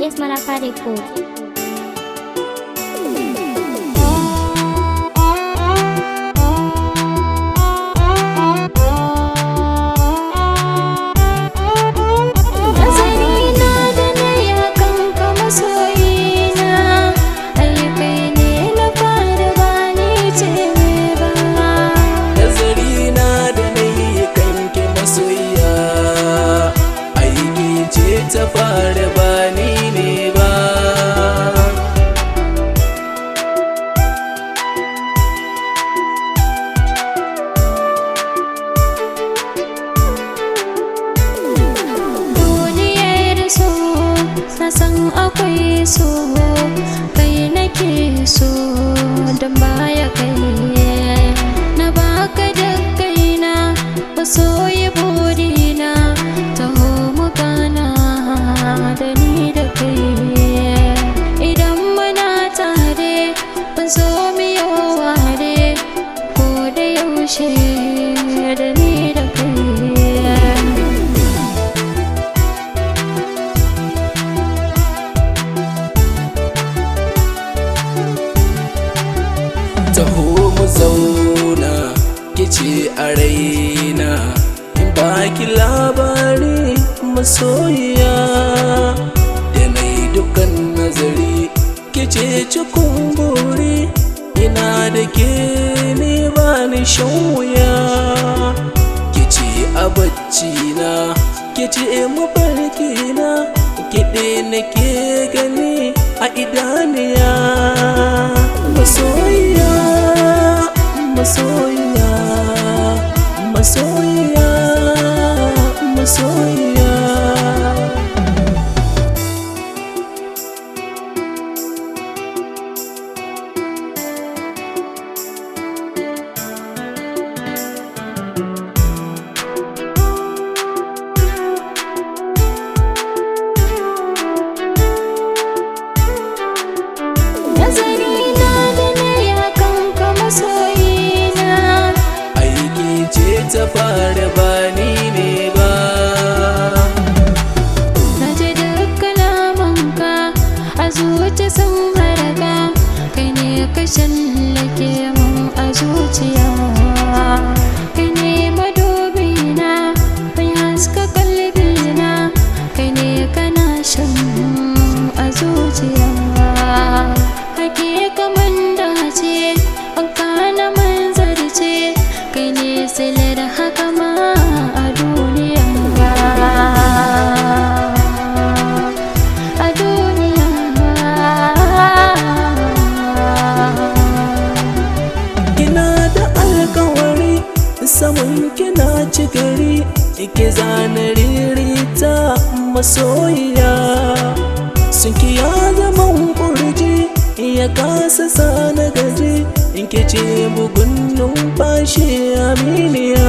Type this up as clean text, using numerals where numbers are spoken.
Yes, Malafa Record. Ta fara ba ni ne ba. Duniyar so na san akwai so, kai nake so don baya kai na baka da kaina masoyi burina taho mu gana da ni da kai. Idan muna tare ban so mu yi ware ko da yaushe da ni da kai. Taho mu zauna kice a raina in baki labari masoyiya da na yi dukkan nazari kice cikin buri ina da ke ne ba ni shan wuya kice a bacci na kice mafarki na kiɗe nake gani a idaniya masoyiya masoyiya masoyiya masoyiya. Ta fara ba ni ne ba. Na ji duk kalamanka a zuci sun haraka, kai ne ka shallake mun a zuciya. Kai ne madubina mai haska kalbina, kai ne kana shan a zuciya. Hakika mun dace an kana manzarce, kai ne silar haka ma a duniya a duniya. Kina da alkawari saman kina ci gari ike zana ririta masoyiya. Sun kiya zaman kurji ya kasa sana gaji in ke ce bugun numfashi aminiya.